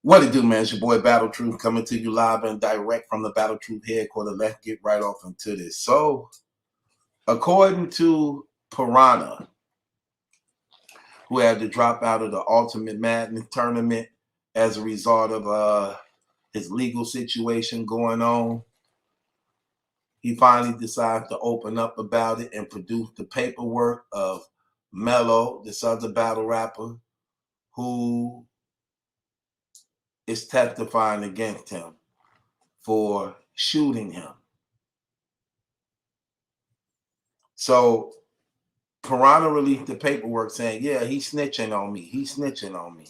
What it do, man? It's your boy Battle Truth coming to you live and direct from the Battle Truth headquarters. Let's get right off into this. So, according to Piranha, who had to drop out of the Ultimate Madness tournament as a result of his legal situation going on, he finally decided to open up about it and produce the paperwork of Mello, this other battle rapper, who is testifying against him for shooting him. So Piranha released the paperwork saying, yeah, he's snitching on me. He's snitching on me.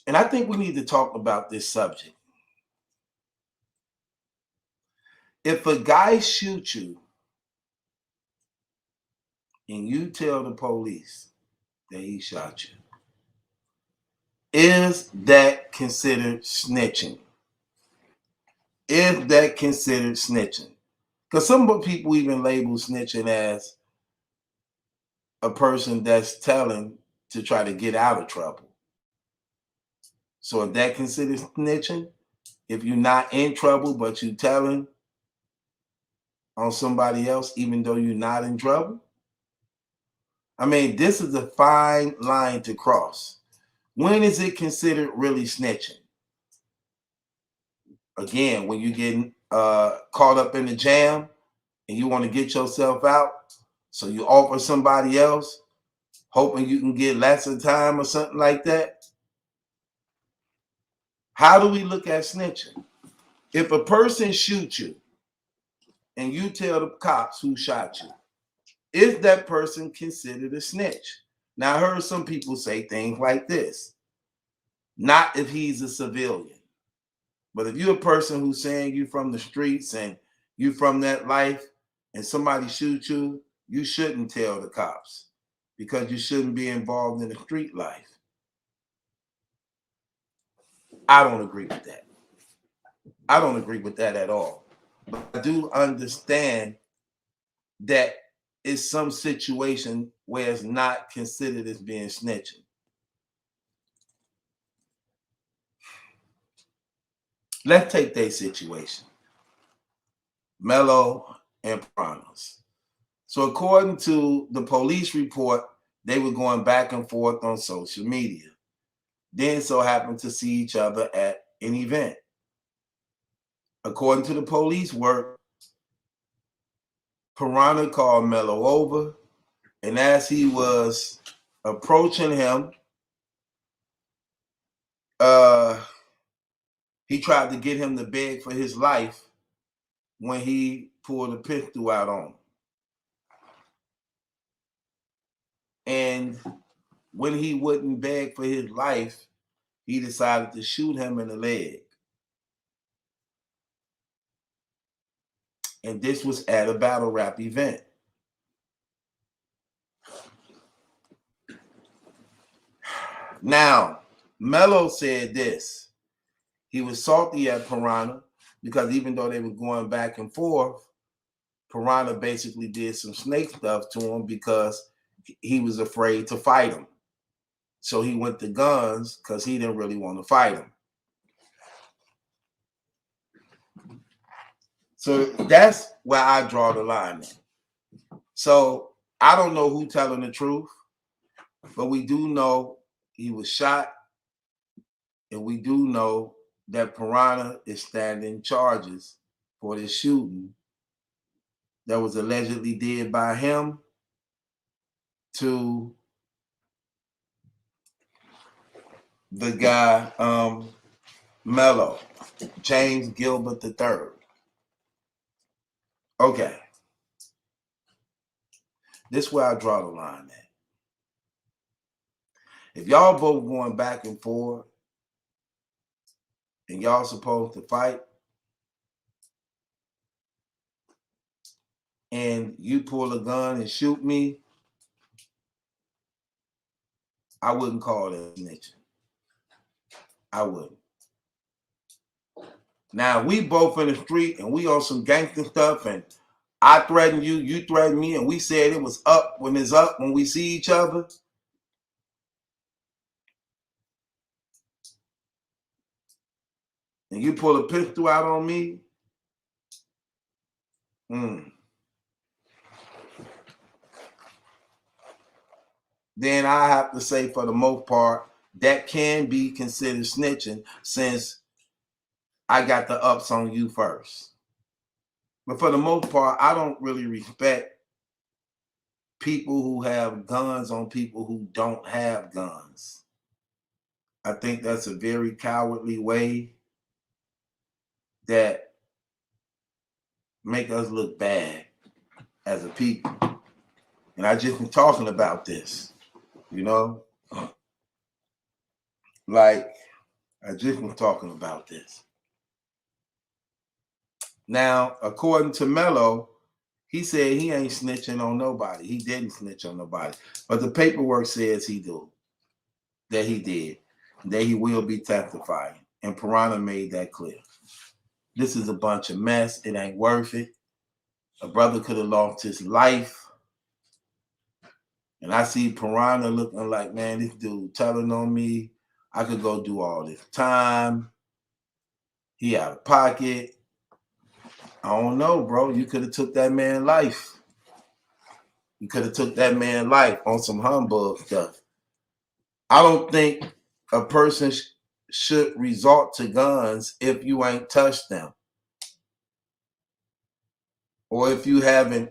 And I think we need to talk about this subject. If a guy shoots you and you tell the police that he shot you, is that considered snitching? Is that considered snitching? Because some people even label snitching as a person that's telling to try to get out of trouble. So if that considered snitching, if you're not in trouble but you telling on somebody else even though you're not in trouble, I mean, this is a fine line to cross. When is it considered really snitching? Again, when you get caught up in the jam and you want to get yourself out, so you offer somebody else hoping you can get lesser time or something like that. How do we look at snitching? If a person shoots you and you tell the cops who shot you, is that person considered a snitch? Now, I heard some people say things like this. Not if he's a civilian, but if you're a person who's saying you from the streets and you from that life and somebody shoots you, you shouldn't tell the cops because you shouldn't be involved in the street life. I don't agree with that. I don't agree with that at all. But I do understand that it's some situation where it's not considered as being snitching. Let's take their situation. Mello and Piranhas. So according to the police report, they were going back and forth on social media. Then so happened to see each other at an event. According to the police work, Piranha called Mello over, and as he was approaching him, he tried to get him to beg for his life when he pulled a pistol out on him. And when he wouldn't beg for his life, he decided to shoot him in the leg. And this was at a battle rap event. Now, Mello said this. He was salty at Piranha because even though they were going back and forth, Piranha basically did some snake stuff to him because he was afraid to fight him. So he went to guns because he didn't really want to fight him. So that's where I draw the line in. So I don't know who's telling the truth, but we do know he was shot, and we do know that Piranha is standing charges for this shooting that was allegedly did by him to the guy Mello, James Gilbert III. Okay. This is where I draw the line at. If y'all both going back and forth and y'all supposed to fight, and you pull a gun and shoot me, I wouldn't call that snitching. I wouldn't. Now, we both in the street and we on some gangster stuff, and I threaten you, you threaten me, and we said it was up when it's up when we see each other. and you pull a pistol out on me, then I have to say, for the most part, that can be considered snitching, since I got the ups on you first. But for the most part, I don't really respect people who have guns on people who don't have guns. I think that's a very cowardly way that make us look bad as a people. And I just been talking about this, you know? Like, I just been talking about this. Now, according to Mello, he said he ain't snitching on nobody. He didn't snitch on nobody. But the paperwork says he do. That he did. That he will be testifying. And Piranha made that clear. This is a bunch of mess. It ain't worth it. A brother could have lost his life. And I see Piranha looking like, man, this dude telling on me. I could go do all this time. He out of pocket. I don't know, bro. You could have took that man's life. You could have took that man's life on some humbug stuff. I don't think a person should resort to guns if you ain't touched them. Or if you haven't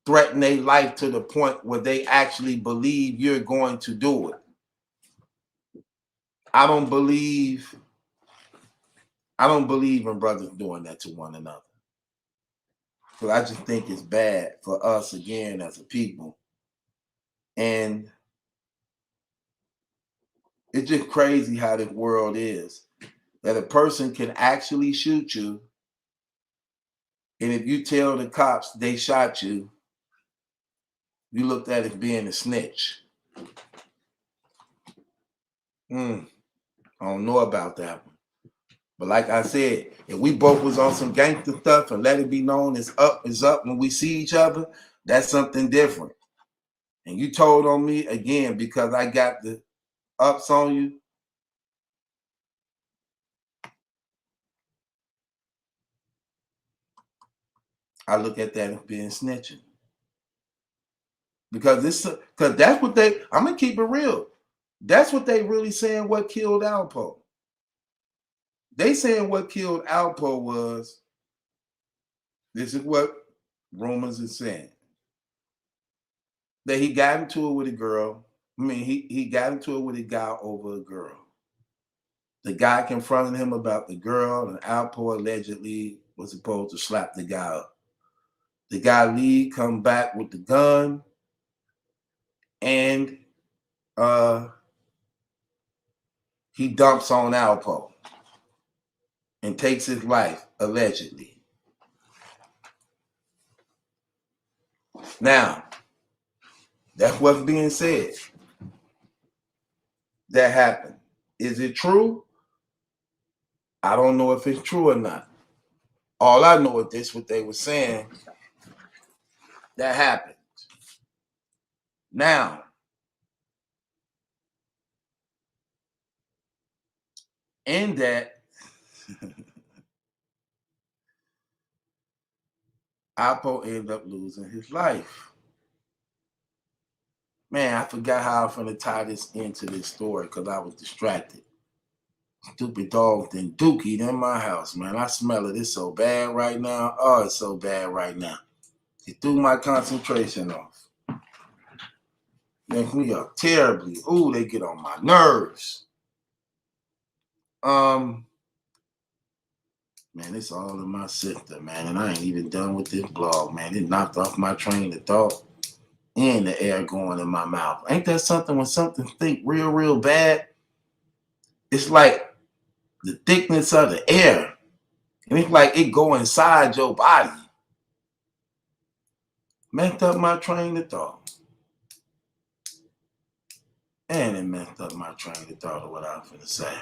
threatened their life to the point where they actually believe you're going to do it. I don't believe in brothers doing that to one another. Because I just think it's bad for us, again, as a people. And it's just crazy how this world is. That a person can actually shoot you, and if you tell the cops they shot you, you looked at it as being a snitch. I don't know about that one. But like I said, if we both was on some gangster stuff and let it be known as up is up when we see each other, that's something different. And you told on me, again, because I got the ups on you, I look at that as being snitching. Because that's what I'm gonna keep it real. That's what they really saying what killed Alpo. They saying what killed Alpo was, this is what rumors are saying, that he got into it with a girl. I mean, he got into it with a guy over a girl. The guy confronted him about the girl, and Alpo allegedly was supposed to slap the guy up. The guy leave, come back with the gun, and he dumps on Alpo and takes his life, allegedly. Now, that's what's being said. That happened. Is it true? I don't know if it's true or not. All I know is this, what they were saying, that happened. Now, in that, Alpo ended up losing his life. Man, I forgot how I'm going to tie this into this story because I was distracted. Stupid dog then dookie in my house, man. I smell it. It's so bad right now. Oh, it's so bad right now. It threw my concentration off. Makes me up terribly. Ooh, they get on my nerves. Man, it's all in my system, man. And I ain't even done with this blog, man. It knocked off my train of thought and the air going in my mouth. Ain't that something when something think real, real bad? It's like the thickness of the air. And it's like it go inside your body. Messed up my train of thought. And it messed up my train of thought of what I was going to say.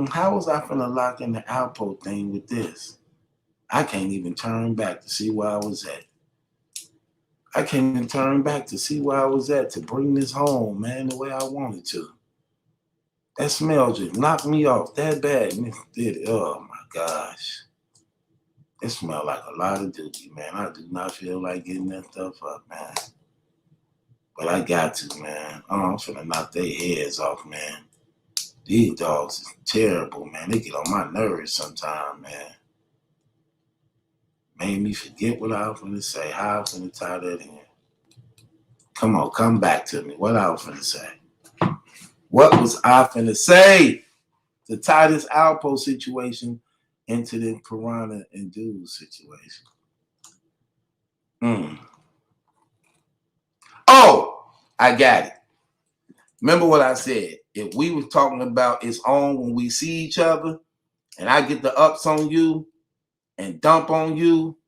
How was I finna lock in the Alpo thing with this? I can't even turn back to see where I was at. I can't even turn back to see where I was at to bring this home, man, the way I wanted to. That smell just knocked me off that bad. And it did it. Oh my gosh. It smelled like a lot of dookie, man. I do not feel like getting that stuff up, man. But I got to, man. Oh, I'm finna knock their heads off, man. These dogs is terrible, man. They get on my nerves sometimes, man. Made me forget what I was finna say. How I was finna tie that in. Come on, come back to me. What I was finna say. What was I finna say to tie this Alpo situation into the Piranha and Dude situation? Oh, I got it. Remember what I said. If we was talking about it's on when we see each other and I get the ups on you and dump on you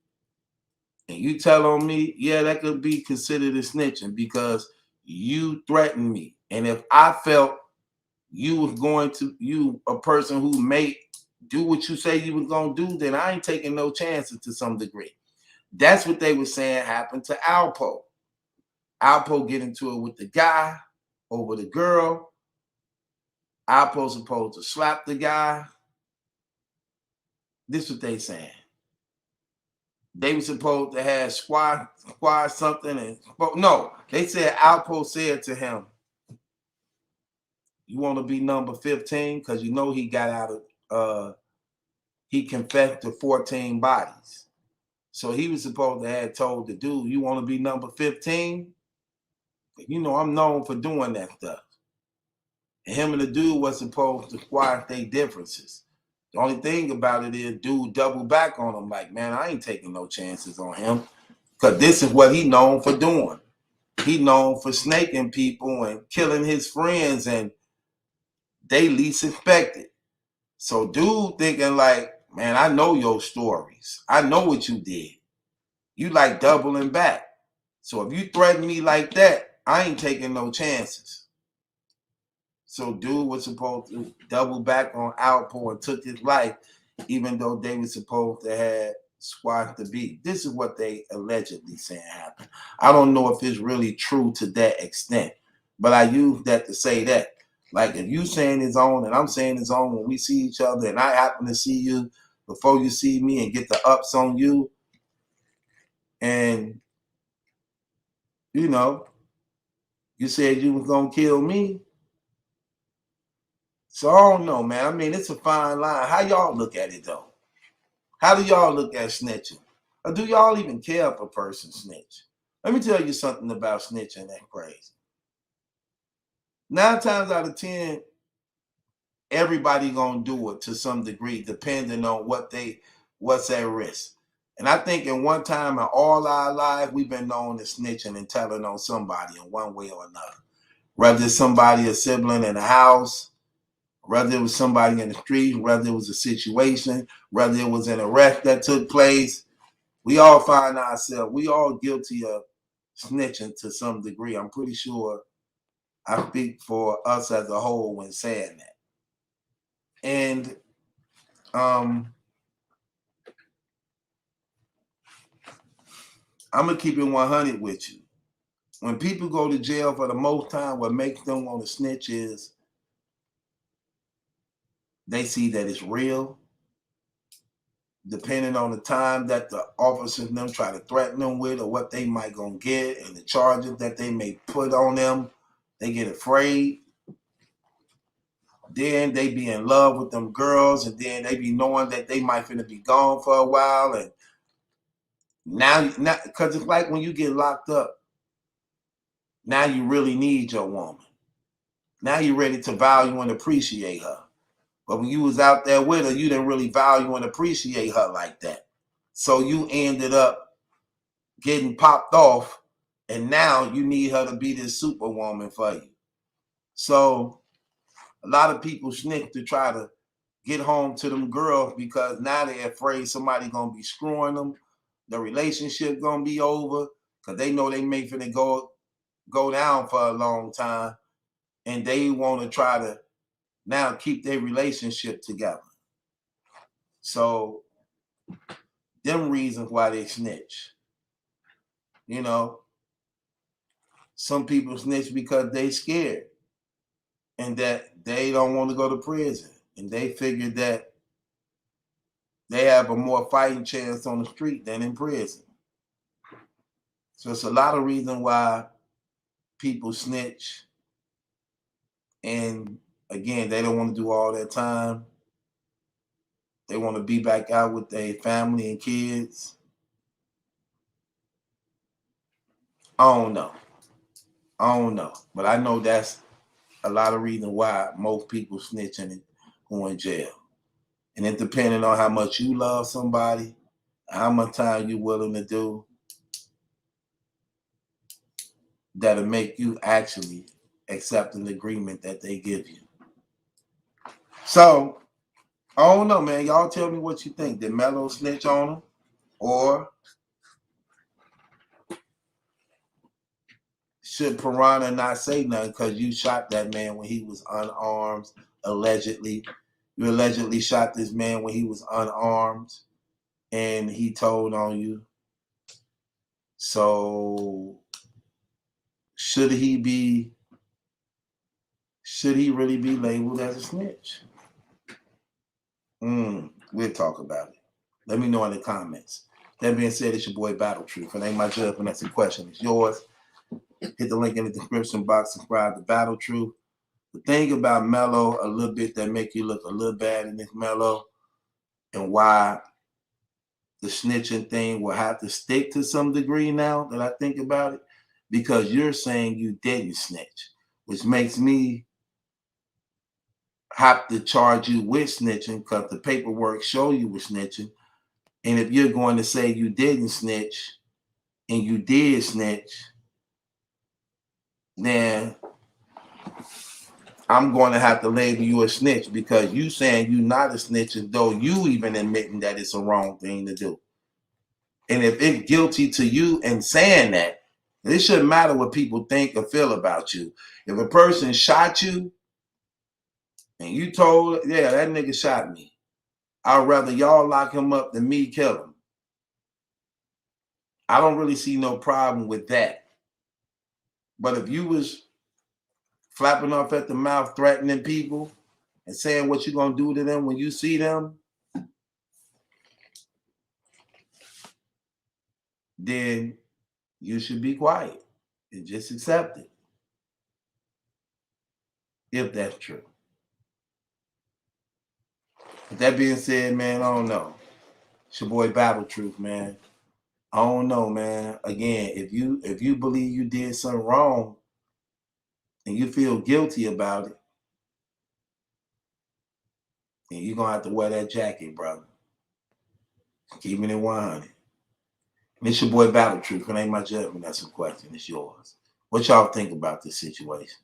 and you tell on me, yeah, that could be considered a snitching because you threatened me. And if I felt you was going to, you a person who may do what you say you was going to do, then I ain't taking no chances to some degree. That's what they were saying happened to Alpo. Alpo get into it with the guy over the girl. Alpo supposed to slap the guy. This is what they saying. They were supposed to have squad something, and no, they said Alpo said to him, "You want to be number 15?" Because you know he got out of he confessed to 14 bodies. So he was supposed to have told the dude, "You want to be number 15?" You know, I'm known for doing that stuff. And him and the dude was supposed to squash their differences. The only thing about it is dude double back on him like, man, I ain't taking no chances on him because this is what he known for doing. He known for snaking people and killing his friends and they least expected. So dude thinking like, man, I know your stories. I know what you did. You like doubling back. So if you threaten me like that, I ain't taking no chances. So dude was supposed to double back on Alpo and took his life, even though they were supposed to have squashed the beat. This is what they allegedly saying happened. I don't know if it's really true to that extent, but I use that to say that. Like if you saying it's on and I'm saying it's on when we see each other and I happen to see you before you see me and get the ups on you, and you know, you said you was gonna kill me. So I don't know, man. I mean, it's a fine line. How y'all look at it though? How do y'all look at snitching? Or do y'all even care if a person snitch? Let me tell you something about snitching that's crazy. 9 times out of 10, everybody gonna do it to some degree, depending on what's at risk. And I think in one time in all our life, we've been known as snitching and telling on somebody in one way or another. Whether it's somebody, a sibling in the house, whether it was somebody in the street, whether it was a situation, whether it was an arrest that took place, we all find ourselves, we all guilty of snitching to some degree. I'm pretty sure I speak for us as a whole when saying that. And I'm gonna keep it 100 with you. When people go to jail for the most time, what makes them want to snitch is they see that it's real. Depending on the time that the officers them try to threaten them with or what they might gonna get and the charges that they may put on them, they get afraid. Then they be in love with them girls, and then they be knowing that they might finna be gone for a while. And now, because it's like when you get locked up, now you really need your woman. Now you're ready to value and appreciate her. But when you was out there with her, you didn't really value and appreciate her like that. So you ended up getting popped off, and now you need her to be this superwoman for you. So a lot of people snitch to try to get home to them girls because now they're afraid somebody gonna be screwing them, the relationship gonna be over, because they know they may finna go down for a long time, and they want to try to now keep their relationship together. So them reasons why they snitch, you know. some people snitch because they scared and that they don't want to go to prison. And they figure that they have a more fighting chance on the street than in prison. So it's a lot of reason why people snitch. And again, they don't want to do all that time. They want to be back out with their family and kids. I don't know. But I know that's a lot of reason why most people snitching and go in jail. And it depending on how much you love somebody, how much time you're willing to do, that'll make you actually accept an agreement that they give you. So, I don't know, man. Y'all tell me what you think. Did Mello snitch on him? Or should Piranha not say nothing because you shot that man when he was unarmed, allegedly? You allegedly shot this man when he was unarmed and he told on you. So should he really be labeled as a snitch? We'll talk about it. Let me know in the comments. That being said, it's your boy Battle Truth. It ain't my judgment, that's a question. It's yours. Hit the link in the description box, subscribe to Battle Truth. The thing about Mello, a little bit that make you look a little bad in this Mello, and why the snitching thing will have to stick to some degree now that I think about it, because you're saying you didn't snitch, which makes me have to charge you with snitching because the paperwork show you were snitching. And if you're going to say you didn't snitch and you did snitch, then I'm going to have to label you a snitch because you saying you not a snitch, though you even admitting that it's a wrong thing to do. And if it's guilty to you and saying that, it shouldn't matter what people think or feel about you. If a person shot you and you told, yeah, that nigga shot me, I'd rather y'all lock him up than me kill him. I don't really see no problem with that. But if you was flapping off at the mouth, threatening people and saying what you're going to do to them when you see them, then you should be quiet and just accept it. If that's true. With that being said, man, I don't know. It's your boy Battle Truth, man. I don't know, man. Again, if you believe you did something wrong and you feel guilty about it, then you're gonna have to wear that jacket, brother. Keeping it 100. And it's your boy Battle Truth. It ain't my judgment. That's a question. It's yours. What y'all think about this situation?